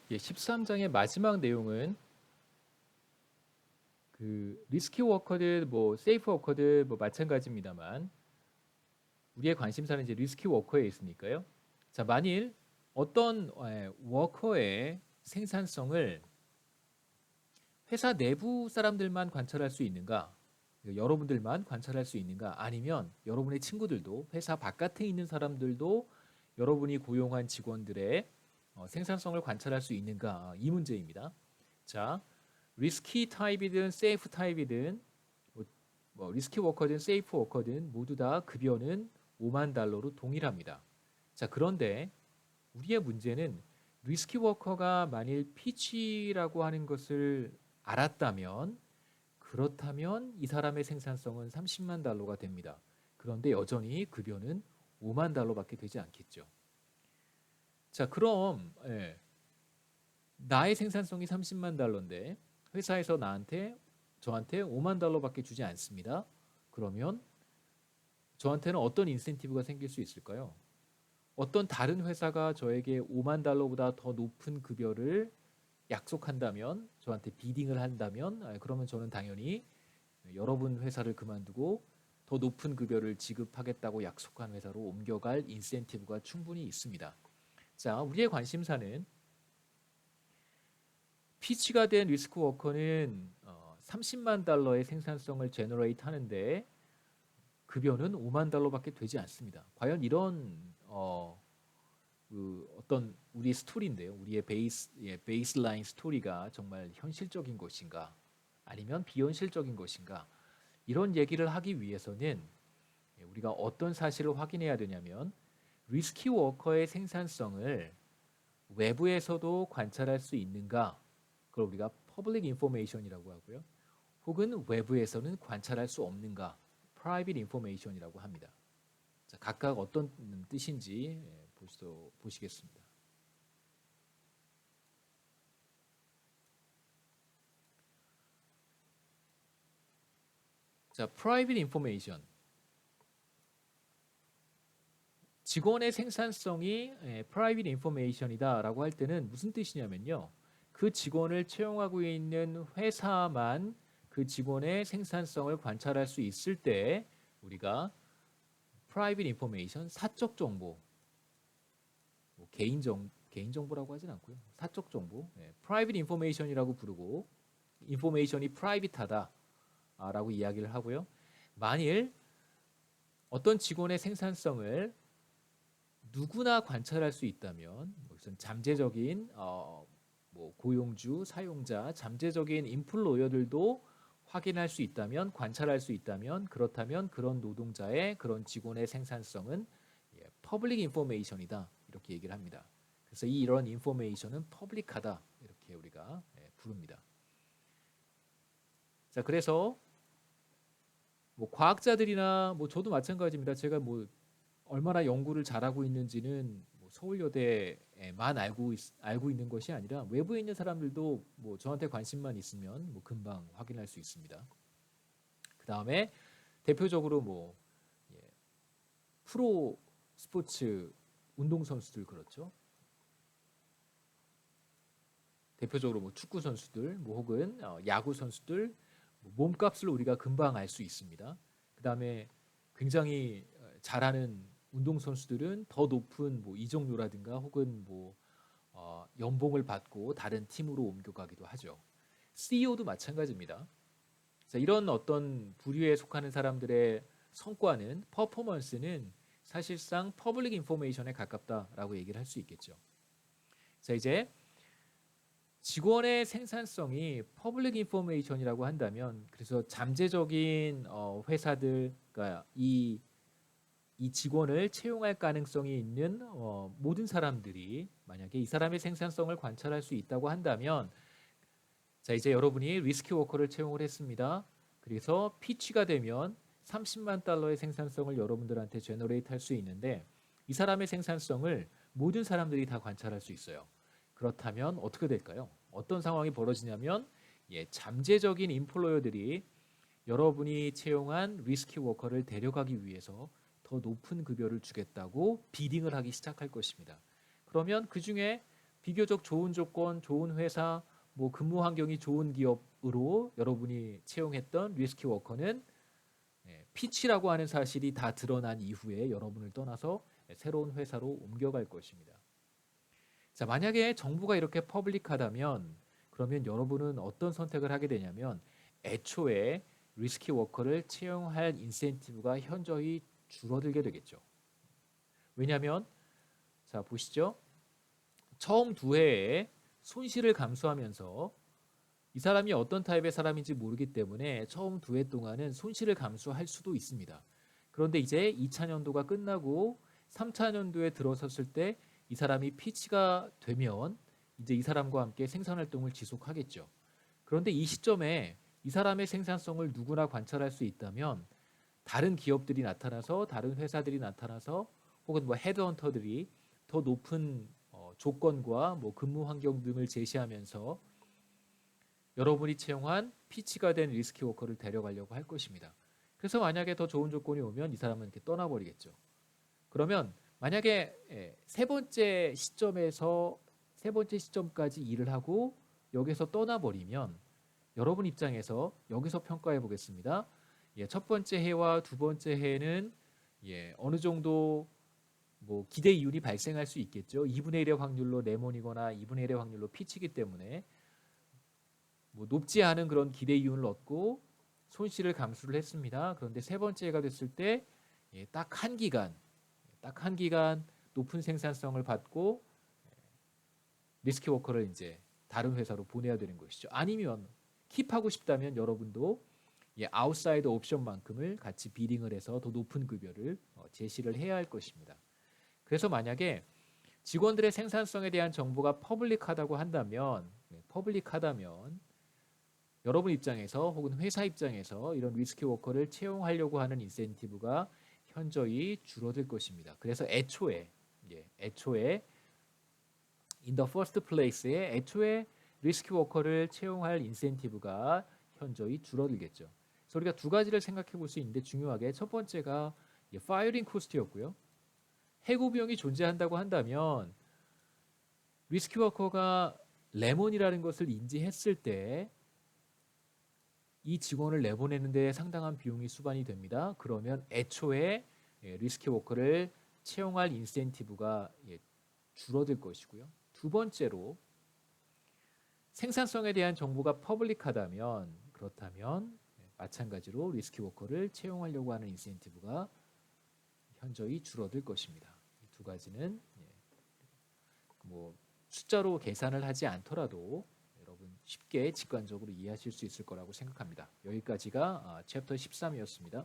예, 13장의 마지막 내용은 그 리스키 워커들, 뭐 세이프 워커들 뭐 마찬가지입니다만 우리의 관심사는 이제 리스키 워커에 있으니까요. 자, 만일 어떤 워커의 생산성을 회사 내부 사람들만 관찰할 수 있는가? 여러분들만 관찰할 수 있는가? 아니면 여러분의 친구들도 회사 바깥에 있는 사람들도 여러분이 고용한 직원들의 생산성을 관찰할 수 있는가? 이 문제입니다. 자, 리스키 타입이든 세이프 타입이든 뭐 리스키 워커든 세이프 워커든 모두 다 급여는 5만 달러로 동일합니다. 자, 그런데 우리의 문제는 리스키 워커가 만일 피치라고 하는 것을 알았다면 그렇다면 이 사람의 생산성은 30만 달러가 됩니다. 그런데 여전히 급여는 5만 달러밖에 되지 않겠죠. 자, 그럼 나의 생산성이 30만 달러인데 회사에서 저한테 5만 달러밖에 주지 않습니다. 그러면 저한테는 어떤 인센티브가 생길 수 있을까요? 어떤 다른 회사가 저에게 5만 달러보다 더 높은 급여를 약속한다면, 저한테 비딩을 한다면, 그러면 저는 당연히 여러분 회사를 그만두고 더 높은 급여를 지급하겠다고 약속한 회사로 옮겨갈 인센티브가 충분히 있습니다. 자, 우리의 관심사는 피치가 된 리스크 워커는 30만 달러의 생산성을 제너레이트 하는데 급여는 5만 달러밖에 되지 않습니다. 과연 이런 어떤 우리의 스토리인데요. 우리의 베이스라인 스토리가 정말 현실적인 것인가 아니면 비현실적인 것인가 이런 얘기를 하기 위해서는 우리가 어떤 사실을 확인해야 되냐면 리스키 워커의 생산성을 외부에서도 관찰할 수 있는가 그걸 우리가 퍼블릭 인포메이션이라고 하고요. 혹은 외부에서는 관찰할 수 없는가 프라이빗 인포메이션이라고 합니다. 자, 각각 어떤 뜻인지 보시겠습니다. 자, private information. 직원의 생산성이 private information이다라고 할 때는 무슨 뜻이냐면요. 그 직원을 채용하고 있는 회사만 그 직원의 생산성을 관찰할 수 있을 때 우리가 private information, 사적 정보, 뭐 개인 정보라고 하진 않고요. 사적 정보, private information이라고 부르고 information이 private하다라고 이야기를 하고요. 만일 어떤 직원의 생산성을 누구나 관찰할 수 있다면 우선 잠재적인 뭐 고용주, 사용자, 잠재적인 인플로이어들도 확인할 수 있다면, 관찰할 수 있다면 그렇다면 그런 노동자의 그런 직원의 생산성은 퍼블릭 인포메이션이다 이렇게 얘기를 합니다. 그래서 이런 인포메이션은 퍼블릭하다 이렇게 우리가 부릅니다. 자, 그래서 뭐 과학자들이나 뭐 저도 마찬가지입니다. 제가 뭐 얼마나 연구를 잘하고 있는지는 뭐 서울여대만 알고 있는 것이 아니라 외부에 있는 사람들도 뭐 저한테 관심만 있으면 뭐 금방 확인할 수 있습니다. 그 다음에 대표적으로 뭐 프로 스포츠 운동 선수들 그렇죠. 대표적으로 뭐 축구 선수들, 뭐 혹은 야구 선수들 몸값을 우리가 금방 알 수 있습니다. 그 다음에 굉장히 잘하는 운동 선수들은 더 높은 뭐 이적료라든가 혹은 뭐 연봉을 받고 다른 팀으로 옮겨가기도 하죠. CEO도 마찬가지입니다. 자, 이런 어떤 부류에 속하는 사람들의 성과는 퍼포먼스는 사실상 퍼블릭 인포메이션에 가깝다라고 얘기를 할 수 있겠죠. 자, 이제 직원의 생산성이 퍼블릭 인포메이션이라고 한다면 그래서 잠재적인 회사들 그러니까 이 직원을 채용할 가능성이 있는 모든 사람들이 만약에 이 사람의 생산성을 관찰할 수 있다고 한다면 자, 이제 여러분이 리스키 워커를 채용을 했습니다. 그래서 피치가 되면 30만 달러의 생산성을 여러분들한테 제너레이트 할 수 있는데 이 사람의 생산성을 모든 사람들이 다 관찰할 수 있어요. 그렇다면 어떻게 될까요? 어떤 상황이 벌어지냐면 잠재적인 인플로이어들이 여러분이 채용한 리스키 워커를 데려가기 위해서 더 높은 급여를 주겠다고 비딩을 하기 시작할 것입니다. 그러면 그 중에 비교적 좋은 조건, 좋은 회사, 뭐 근무 환경이 좋은 기업으로 여러분이 채용했던 리스키 워커는 피치라고 하는 사실이 다 드러난 이후에 여러분을 떠나서 새로운 회사로 옮겨갈 것입니다. 자, 만약에 정보가 이렇게 퍼블릭하다면 그러면 여러분은 어떤 선택을 하게 되냐면 애초에 리스키 워커를 채용할 인센티브가 현저히 줄어들게 되겠죠. 왜냐하면 자 보시죠. 처음 두 해에 손실을 감수하면서 이 사람이 어떤 타입의 사람인지 모르기 때문에 처음 두 해 동안은 손실을 감수할 수도 있습니다. 그런데 이제 2차 년도가 끝나고 3차 년도에 들어섰을 때 이 사람이 피치가 되면 이제 이 사람과 함께 생산 활동을 지속하겠죠. 그런데 이 시점에 이 사람의 생산성을 누구나 관찰할 수 있다면 다른 기업들이 나타나서 다른 회사들이 나타나서 혹은 뭐 헤드헌터들이 더 높은 조건과 뭐 근무 환경 등을 제시하면서 여러분이 채용한 피치가 된 리스키 워커를 데려가려고 할 것입니다. 그래서 만약에 더 좋은 조건이 오면 이 사람은 이렇게 떠나버리겠죠. 그러면 만약에 세 번째 시점까지 일을 하고 여기서 떠나버리면 여러분 입장에서 여기서 평가해 보겠습니다. 첫 번째 해와 두 번째 해는 어느 정도 뭐 기대 이윤이 발생할 수 있겠죠. 2분의 1의 확률로 레몬이거나 2분의 1의 확률로 피치기 때문에 뭐 높지 않은 그런 기대 이윤을 얻고 손실을 감수를 했습니다. 그런데 세 번째 해가 됐을 때 딱 한 기간 높은 생산성을 받고 리스키 워커를 이제 다른 회사로 보내야 되는 것이죠. 아니면 킵하고 싶다면 여러분도 아웃사이드 옵션만큼을 같이 비딩을 해서 더 높은 급여를 제시를 해야 할 것입니다. 그래서 만약에 직원들의 생산성에 대한 정보가 퍼블릭하다고 한다면 여러분 입장에서 혹은 회사 입장에서 이런 리스키 워커를 채용하려고 하는 인센티브가 현저히 줄어들 것입니다. 그래서 애초에 in the first place에 애초에 리스키 워커를 채용할 인센티브가 현저히 줄어들겠죠. 그래서 우리가 두 가지를 생각해 볼 수 있는데 중요하게 첫 번째가 파이어링 코스트였고요. 해고 비용이 존재한다고 한다면 리스키 워커가 레몬이라는 것을 인지했을 때 이 직원을 내보내는 데 상당한 비용이 수반이 됩니다. 그러면 애초에 리스키 워커를 채용할 인센티브가 줄어들 것이고요. 두 번째로 생산성에 대한 정보가 퍼블릭하다면 그렇다면 마찬가지로 리스키 워커를 채용하려고 하는 인센티브가 현저히 줄어들 것입니다. 이 두 가지는 뭐 숫자로 계산을 하지 않더라도 여러분 쉽게 직관적으로 이해하실 수 있을 거라고 생각합니다. 여기까지가 챕터 13이었습니다.